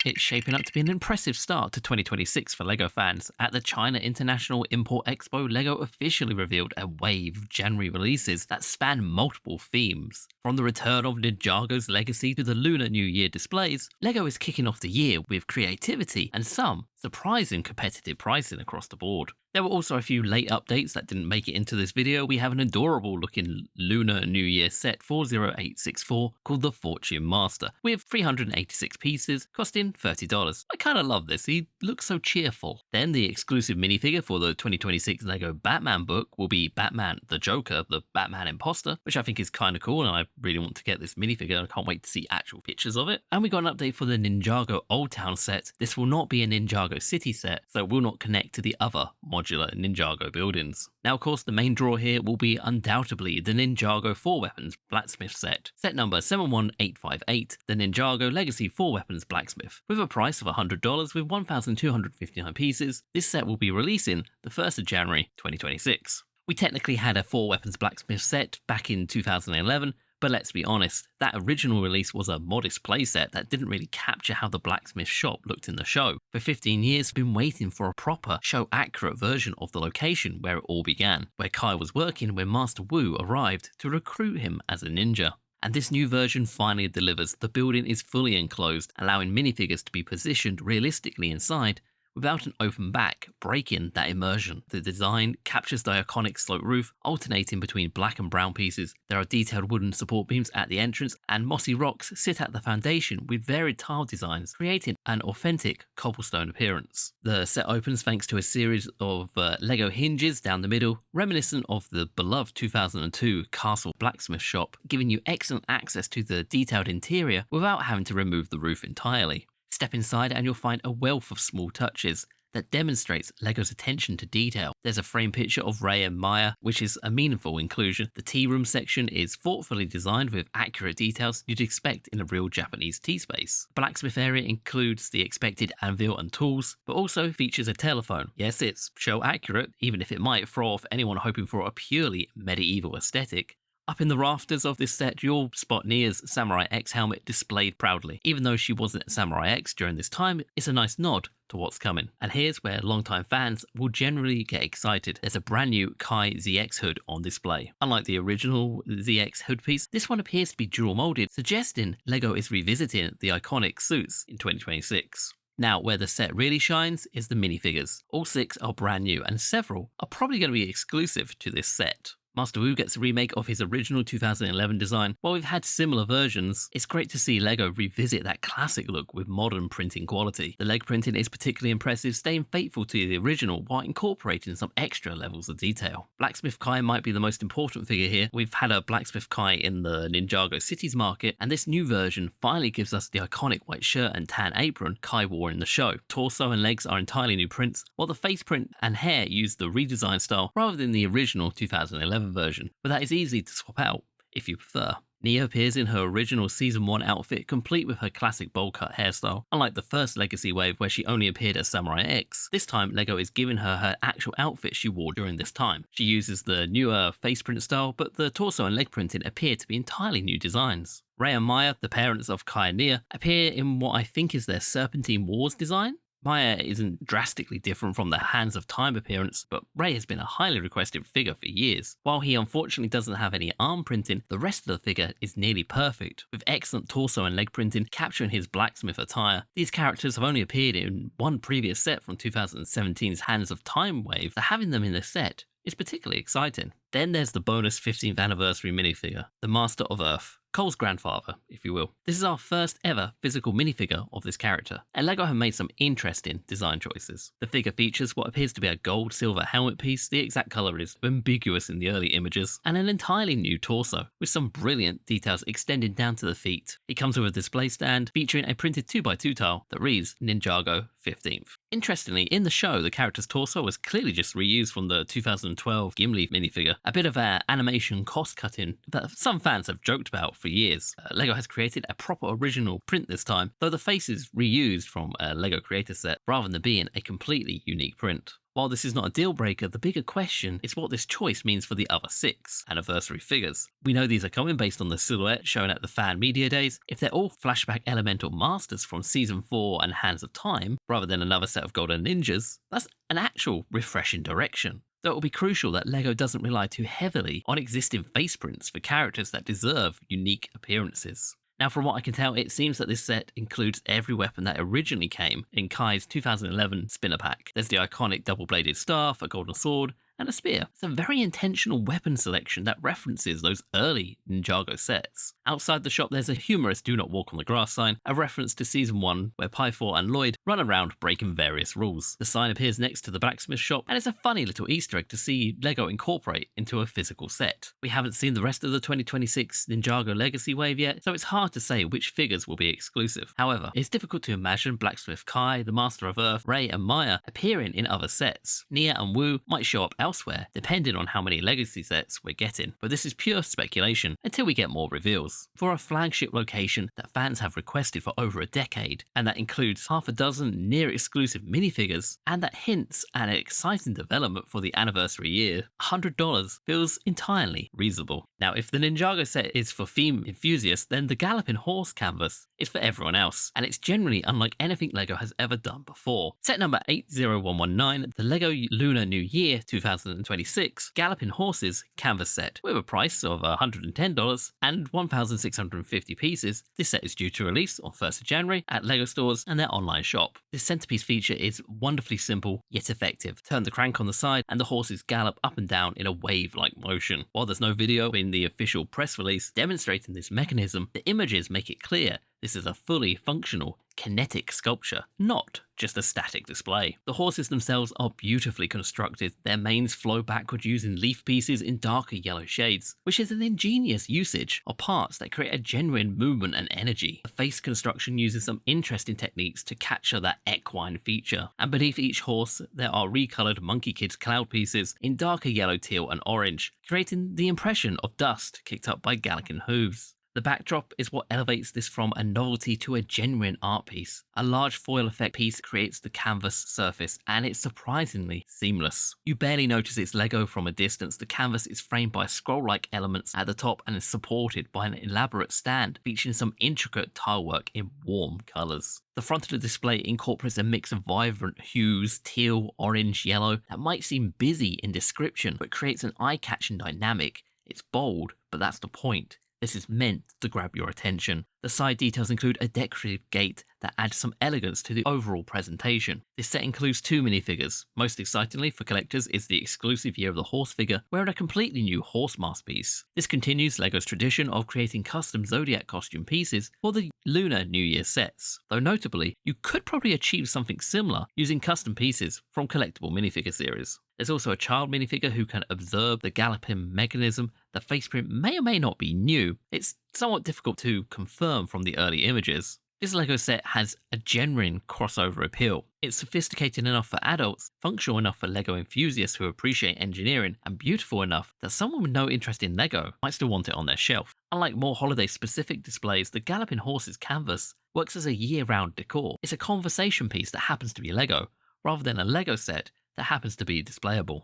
It's shaping up to be an impressive start to 2026 for LEGO fans. At the China International Import Expo, LEGO officially revealed a wave of January releases that span multiple themes. From the return of Ninjago's legacy to the Lunar New Year displays, LEGO is kicking off the year with creativity and some surprising competitive pricing across the board. There were also a few late updates that didn't make it into this video. We have an adorable looking Lunar New Year set 40864 called the Fortune Master with 386 pieces costing $30. I kind of love this, he looks so cheerful. Then the exclusive minifigure for the 2026 LEGO Batman book will be Batman the Joker, the Batman Imposter, which I think is kind of cool and I really want to get this minifigure. I can't wait to see actual pictures of it. And we got an update for the Ninjago Old Town set. This will not be a Ninjago City set, so it will not connect to the other modular Ninjago buildings. Now, of course, the main draw here will be undoubtedly the Ninjago 4-Weapons Blacksmith set number 71858, the Ninjago Legacy 4-Weapons Blacksmith. With a price of $100 with 1,259 pieces, this set will be releasing the 1st of January 2026. We technically had a 4-Weapons Blacksmith set back in 2011, but let's be honest, that original release was a modest playset that didn't really capture how the blacksmith shop looked in the show. For 15 years, we've been waiting for a proper, show-accurate version of the location where it all began, where Kai was working when Master Wu arrived to recruit him as a ninja. And this new version finally delivers. The building is fully enclosed, allowing minifigures to be positioned realistically inside, without an open back, breaking that immersion. The design captures the iconic sloped roof, alternating between black and brown pieces. There are detailed wooden support beams at the entrance, and mossy rocks sit at the foundation with varied tile designs, creating an authentic cobblestone appearance. The set opens thanks to a series of LEGO hinges down the middle, reminiscent of the beloved 2002 Castle Blacksmith shop, giving you excellent access to the detailed interior without having to remove the roof entirely. Step inside and you'll find a wealth of small touches that demonstrates LEGO's attention to detail. There's a framed picture of Ray and Maya, which is a meaningful inclusion. The tea room section is thoughtfully designed with accurate details you'd expect in a real Japanese tea space. The blacksmith area includes the expected anvil and tools, but also features a telephone. Yes, it's show accurate, even if it might throw off anyone hoping for a purely medieval aesthetic. Up in the rafters of this set, you'll spot Nia's Samurai X helmet displayed proudly. Even though she wasn't Samurai X during this time, it's a nice nod to what's coming. And here's where longtime fans will generally get excited. There's a brand new Kai ZX hood on display. Unlike the original ZX hood piece, this one appears to be dual molded, suggesting LEGO is revisiting the iconic suits in 2026. Now, where the set really shines is the minifigures. All 6 are brand new and several are probably going to be exclusive to this set. Master Wu gets a remake of his original 2011 design. While we've had similar versions, it's great to see LEGO revisit that classic look with modern printing quality. The leg printing is particularly impressive, staying faithful to the original while incorporating some extra levels of detail. Blacksmith Kai might be the most important figure here. We've had a Blacksmith Kai in the Ninjago Cities market, and this new version finally gives us the iconic white shirt and tan apron Kai wore in the show. Torso and legs are entirely new prints, while the face print and hair use the redesigned style rather than the original 2011 version, but that is easy to swap out if you prefer. Nia appears in her original Season 1 outfit, complete with her classic bowl cut hairstyle. Unlike the first Legacy wave where she only appeared as Samurai X, this time LEGO is giving her her actual outfit she wore during this time. She uses the newer face print style, but the torso and leg printing appear to be entirely new designs. Ray and Maya, the parents of Kai and Nia, appear in what I think is their Serpentine Wars design. Maya isn't drastically different from the Hands of Time appearance, but Ray has been a highly requested figure for years. While he unfortunately doesn't have any arm printing, the rest of the figure is nearly perfect, with excellent torso and leg printing capturing his blacksmith attire. These characters have only appeared in one previous set from 2017's Hands of Time wave, so having them in this set is particularly exciting. Then there's the bonus 15th anniversary minifigure, the Master of Earth. Cole's grandfather, if you will. This is our first ever physical minifigure of this character, and LEGO have made some interesting design choices. The figure features what appears to be a gold-silver helmet piece, the exact colour is ambiguous in the early images, and an entirely new torso, with some brilliant details extending down to the feet. He comes with a display stand featuring a printed 2x2 tile that reads Ninjago 15th. Interestingly, in the show, the character's torso was clearly just reused from the 2012 Gimli minifigure, a bit of animation cost-cutting that some fans have joked about for years. LEGO has created a proper original print this time, though the face is reused from a LEGO creator set rather than being a completely unique print. While this is not a deal breaker, the bigger question is what this choice means for the other 6 anniversary figures. We know these are coming based on the silhouette shown at the fan media days. If they're all flashback elemental masters from Season 4 and Hands of Time, rather than another set of Golden Ninjas, that's an actual refreshing direction. Though it will be crucial that LEGO doesn't rely too heavily on existing face prints for characters that deserve unique appearances. Now, from what I can tell, it seems that this set includes every weapon that originally came in Kai's 2011 spinner pack. There's the iconic double-bladed staff, a golden sword, and a spear. It's a very intentional weapon selection that references those early Ninjago sets. Outside the shop, there's a humorous "Do Not Walk on the Grass" sign, a reference to Season 1 where Pythor and Lloyd run around breaking various rules. The sign appears next to the Blacksmith shop, and it's a funny little Easter egg to see LEGO incorporate into a physical set. We haven't seen the rest of the 2026 Ninjago Legacy wave yet, so it's hard to say which figures will be exclusive. However, it's difficult to imagine Blacksmith Kai, the Master of Earth, Ray and Maya appearing in other sets. Nia and Wu might show up elsewhere, depending on how many legacy sets we're getting, but this is pure speculation until we get more reveals. For a flagship location that fans have requested for over a decade, and that includes half a dozen near-exclusive minifigures, and that hints at an exciting development for the anniversary year, $100 feels entirely reasonable. Now, if the Ninjago set is for theme enthusiasts, then the Galloping Horse canvas is for everyone else, and it's generally unlike anything LEGO has ever done before. Set number 80119, the LEGO Lunar New Year 2026 Galloping Horses canvas set, with a price of $110 and 1,650 pieces. This set is due to release on 1st of January at LEGO stores and their online shop. This centerpiece feature is wonderfully simple yet effective. Turn the crank on the side and the horses gallop up and down in a wave-like motion. While there's no video in the official press release demonstrating this mechanism, the images make it clear this is a fully functional kinetic sculpture, not just a static display. The horses themselves are beautifully constructed. Their manes flow backward using leaf pieces in darker yellow shades, which is an ingenious usage of parts that create a genuine movement and energy. The face construction uses some interesting techniques to capture that equine feature, and beneath each horse there are recolored Monkey Kids cloud pieces in darker yellow, teal and orange, creating the impression of dust kicked up by galloping hooves. The backdrop is what elevates this from a novelty to a genuine art piece. A large foil effect piece creates the canvas surface, and it's surprisingly seamless. You barely notice it's LEGO from a distance. The canvas is framed by scroll-like elements at the top and is supported by an elaborate stand featuring some intricate tile work in warm colours. The front of the display incorporates a mix of vibrant hues, teal, orange, yellow, that might seem busy in description, but creates an eye-catching dynamic. It's bold, but that's the point. This is meant to grab your attention. The side details include a decorative gate that adds some elegance to the overall presentation. This set includes 2 minifigures. Most excitingly for collectors is the exclusive Year of the Horse figure, wearing a completely new horse mask piece. This continues LEGO's tradition of creating custom Zodiac costume pieces for the Lunar New Year sets, though notably, you could probably achieve something similar using custom pieces from collectible minifigure series. There's also a child minifigure who can observe the galloping mechanism. The faceprint may or may not be new. It's somewhat difficult to confirm from the early images. This LEGO set has a genuine crossover appeal. It's sophisticated enough for adults, functional enough for LEGO enthusiasts who appreciate engineering, and beautiful enough that someone with no interest in LEGO might still want it on their shelf. Unlike more holiday-specific displays, the Galloping Horses canvas works as a year-round decor. It's a conversation piece that happens to be LEGO, rather than a LEGO set that happens to be displayable.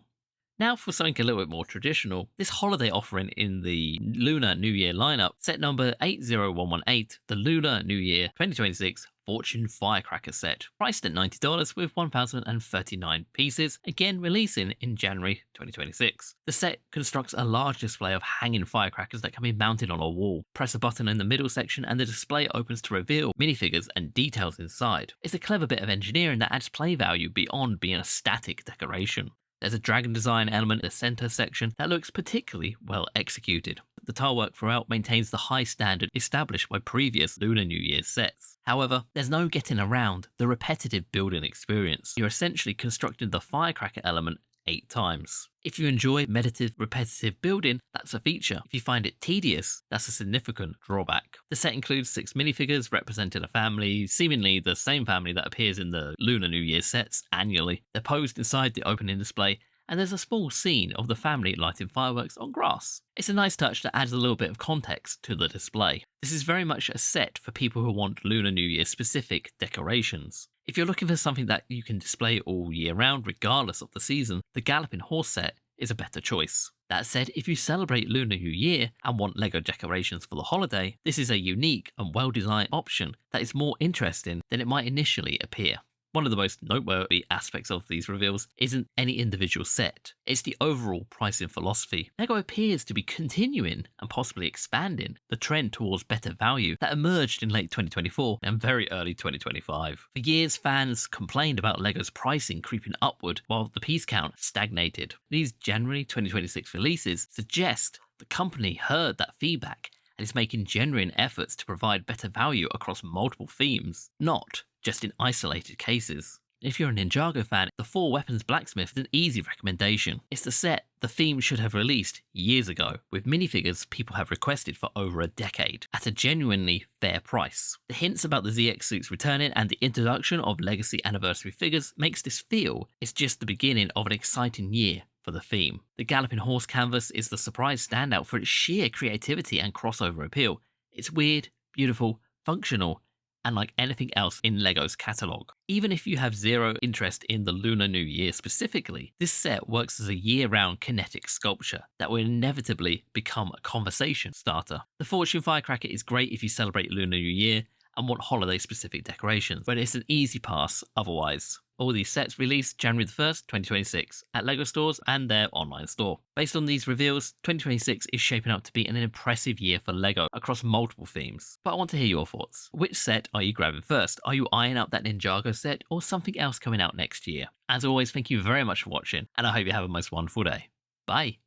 Now for something a little bit more traditional, this holiday offering in the Lunar New Year lineup, set number 80118, the Lunar New Year 2026 Fortune Firecracker set, priced at $90 with 1,039 pieces, again releasing in January 2026. The set constructs a large display of hanging firecrackers that can be mounted on a wall. Press a button in the middle section and the display opens to reveal minifigures and details inside. It's a clever bit of engineering that adds play value beyond being a static decoration. There's a dragon design element in the center section that looks particularly well executed. The tile work throughout maintains the high standard established by previous Lunar New Year sets. However, there's no getting around the repetitive building experience. You're essentially constructing the firecracker element 8 times. If you enjoy meditative, repetitive building, that's a feature. If you find it tedious, that's a significant drawback. The set includes 6 minifigures representing a family, seemingly the same family that appears in the Lunar New Year sets annually. They're posed inside the opening display, and there's a small scene of the family lighting fireworks on grass. It's a nice touch that adds a little bit of context to the display. This is very much a set for people who want Lunar New Year specific decorations. If you're looking for something that you can display all year round, regardless of the season, the Galloping horse set is a better choice. That said, if you celebrate Lunar New Year and want LEGO decorations for the holiday, this is a unique and well-designed option that is more interesting than it might initially appear. One of the most noteworthy aspects of these reveals isn't any individual set, it's the overall pricing philosophy. LEGO appears to be continuing and possibly expanding the trend towards better value that emerged in late 2024 and very early 2025. For years, fans complained about LEGO's pricing creeping upward while the piece count stagnated. These January 2026 releases suggest the company heard that feedback and is making genuine efforts to provide better value across multiple themes, not just in isolated cases. If you're a Ninjago fan, the 4 Weapons Blacksmith is an easy recommendation. It's the set the theme should have released years ago, with minifigures people have requested for over a decade, at a genuinely fair price. The hints about the ZX suits returning and the introduction of legacy anniversary figures makes this feel it's just the beginning of an exciting year for the theme. The Galloping Horse canvas is the surprise standout for its sheer creativity and crossover appeal. It's weird, beautiful, functional, and like anything else in LEGO's catalogue. Even if you have zero interest in the Lunar New Year specifically, this set works as a year-round kinetic sculpture that will inevitably become a conversation starter. The Fortune Firecracker is great if you celebrate Lunar New Year and want holiday-specific decorations, but it's an easy pass otherwise. All these sets released January the 1st, 2026 at LEGO stores and their online store. Based on these reveals, 2026 is shaping up to be an impressive year for LEGO across multiple themes. But I want to hear your thoughts. Which set are you grabbing first? Are you eyeing up that Ninjago set or something else coming out next year? As always, thank you very much for watching, and I hope you have a most wonderful day. Bye!